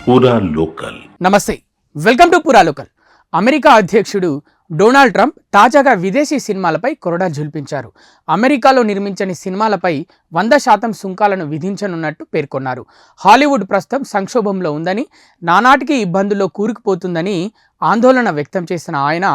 పూరా లోకల్. నమస్తే, welcome to పూరా లోకల్. అమెరికా అధ్యక్షుడు డొనాల్డ్ ట్రంప్ తాజాగా విదేశీ సినిమాలపై కొరడా జుల్పించారు. అమెరికాలో నిర్మించని సినిమాలపై 100% సుంకాలను విధించనున్నట్టు పేర్కొన్నారు. హాలీవుడ్ ప్రస్తుతం సంక్షోభంలో ఉందని, నానాటికి ఇబ్బందుల్లో కూరుకుపోతుందని ఆందోళన వ్యక్తం చేసిన ఆయన,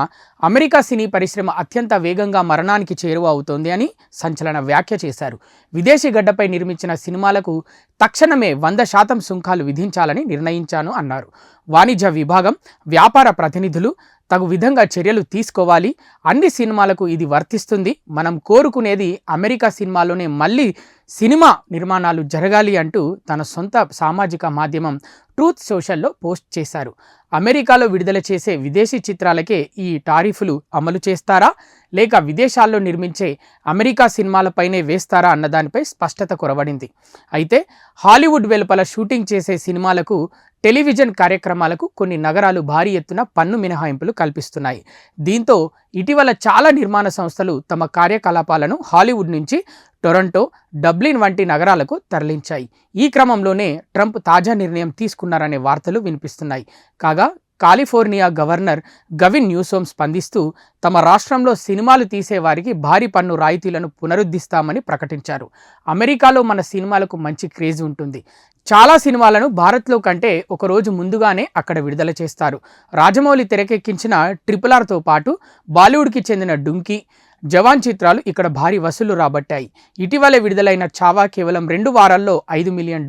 అమెరికా సినీ పరిశ్రమ అత్యంత వేగంగా మరణానికి చేరువ అవుతోంది అని సంచలన వ్యాఖ్య చేశారు. విదేశీ గడ్డపై నిర్మించిన సినిమాలకు తక్షణమే 100% సుంకాలు విధించాలని నిర్ణయించాను అన్నారు. వాణిజ్య విభాగం, వ్యాపార ప్రతినిధులు తగు విధంగా చర్యలు తీసుకోవాలి. అన్ని సినిమాలకు ఇది వర్తిస్తుంది. మనం కోరుకునేది అమెరికా సినిమాలోనే మళ్ళీ సినిమా నిర్మాణాలు జరగాలి అంటూ తన సొంత సామాజిక మాధ్యమం ట్రూత్ సోషల్లో పోస్ట్ చేశారు. అమెరికాలో విడుదల చేసే విదేశీ చిత్రాలకే ఈ టారిఫ్లు అమలు చేస్తారా, లేక విదేశాల్లో నిర్మించే అమెరికా సినిమాలపైనే వేస్తారా అన్నదానిపై స్పష్టత కొరవడింది. అయితే హాలీవుడ్ వెలుపల షూటింగ్ చేసే సినిమాలకు, టెలివిజన్ కార్యక్రమాలకు కొన్ని నగరాలు భారీ ఎత్తున పన్ను మినహాయింపులు కల్పిస్తున్నాయి. దీంతో ఇటీవల చాలా నిర్మాణ సంస్థలు తమ కార్యకలాపాలను హాలీవుడ్ నుంచి టొరంటో, డబ్లిన్ వంటి నగరాలకు తరలించాయి. ఈ క్రమంలోనే ట్రంప్ తాజా నిర్ణయం తీసుకున్నారనే వార్తలు వినిపిస్తున్నాయి. కాగా కాలిఫోర్నియా గవర్నర్ గవిన్ న్యూసోమ్ స్పందిస్తూ తమ రాష్ట్రంలో సినిమాలు తీసే వారికి భారీ పన్ను రాయితీలను పునరుద్ధరిస్తామని ప్రకటించారు. అమెరికాలో మన సినిమాలకు మంచి క్రేజ్ ఉంటుంది. చాలా సినిమాలను భారత్లో కంటే ఒకరోజు ముందుగానే అక్కడ విడుదల చేస్తారు. రాజమౌళి తెరకెక్కించిన RRRతో పాటు బాలీవుడ్కి చెందిన డుంకీ, జవాన్ చిత్రాలు ఇక్కడ భారీ వసూలు రాబట్టాయి. ఇటీవలే విడుదలైన చావా కేవలం 2 వారాల్లో $5 మిలియన్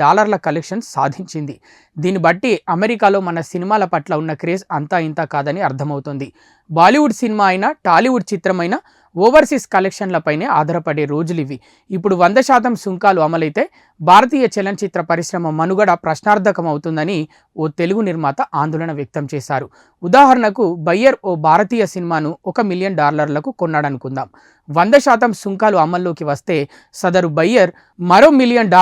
కలెక్షన్ సాధించింది. దీన్ని బట్టి అమెరికాలో మన సినిమాల పట్ల ఉన్న క్రేజ్ అంతా ఇంత కాదని అర్థమవుతుంది. బాలీవుడ్ సినిమా అయినా, టాలీవుడ్ చిత్రమైనా ఓవర్సీస్ కలెక్షన్లపైనే ఆధారపడే రోజులివి. ఇప్పుడు 100% సుంకాలు అమలైతే భారతీయ చలనచిత్ర పరిశ్రమ మనుగడ ప్రశ్నార్థకమవుతుందని ఓ తెలుగు నిర్మాత ఆందోళన వ్యక్తం చేశారు. ఉదాహరణకు, బయ్యర్ ఓ భారతీయ సినిమాను $1 మిలియన్ కొన్నాడనుకుందాం. 100% సుంకాలు అమల్లోకి వస్తే సదరు బయ్యర్ మరో $1 మిలియన్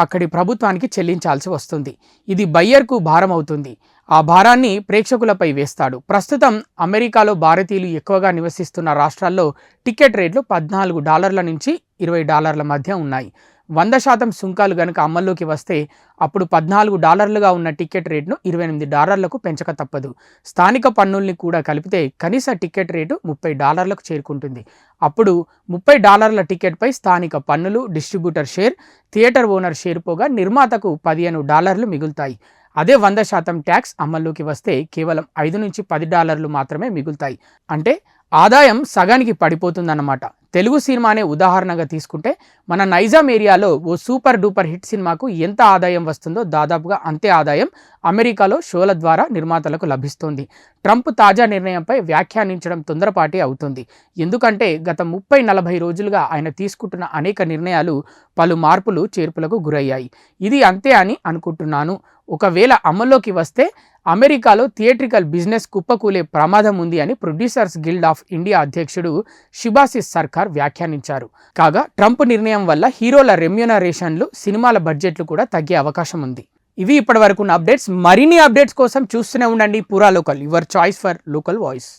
అక్కడి ప్రభుత్వానికి చెల్లించాల్సి వస్తుంది. ఇది బయ్యర్కు భారం అవుతుంది. ఆ భారాన్ని ప్రేక్షకులపై వేస్తాడు. ప్రస్తుతం అమెరికాలో భారతీయులు ఎక్కువగా నివసిస్తున్న రాష్ట్రాల్లో టికెట్ రేట్లు $14 నుంచి $20 మధ్య ఉన్నాయి. 100% సుంకాలు గనుక అమల్లోకి వస్తే అప్పుడు $14గా ఉన్న టికెట్ రేట్ను $28కు పెంచక తప్పదు. స్థానిక పన్నుల్ని కూడా కలిపితే కనీస టికెట్ రేటు $30కు చేరుకుంటుంది. అప్పుడు $30 టికెట్పై స్థానిక పన్నులు, distributor share, theatre owner share పోగా నిర్మాతకు $15 మిగులుతాయి. అదే 100% ట్యాక్స్ అమల్లోకి వస్తే కేవలం $5 నుంచి $10 మాత్రమే మిగులుతాయి. అంటే ఆదాయం సగానికి పడిపోతుందన్నమాట. తెలుగు సినిమానే ఉదాహరణగా తీసుకుంటే, మన నైజాం ఏరియాలో ఓ సూపర్ డూపర్ హిట్ సినిమాకు ఎంత ఆదాయం వస్తుందో దాదాపుగా అంతే ఆదాయం అమెరికాలో షోల ద్వారా నిర్మాతలకు లభిస్తోంది. ట్రంప్ తాజా నిర్ణయంపై వ్యాఖ్యానించడం తొందరపాటి అవుతుంది. ఎందుకంటే గత 30-40 రోజులుగా ఆయన తీసుకుంటున్న అనేక నిర్ణయాలు పలు మార్పులు చేర్పులకు గురయ్యాయి. ఇది అంతే అని అనుకుంటున్నాను. ఒకవేళ అమల్లోకి వస్తే అమెరికాలో థియేట్రికల్ బిజినెస్ కుప్పకూలే ప్రమాదం ఉంది అని ప్రొడ్యూసర్స్ గిల్డ్ ఆఫ్ ఇండియా అధ్యక్షుడు శుభాశిస్ సర్కార్ వ్యాఖ్యానించారు. కాగా ట్రంప్ నిర్ణయం వల్ల హీరోల రెమ్యూనరేషన్లు, సినిమాల బడ్జెట్లు కూడా తగ్గే అవకాశం ఉంది. ఇవి ఇప్పటి వరకు ఉన్న అప్డేట్స్. మరిన్ని అప్డేట్స్ కోసం చూస్తూనే ఉండండి పూరా local, your choice for local voice.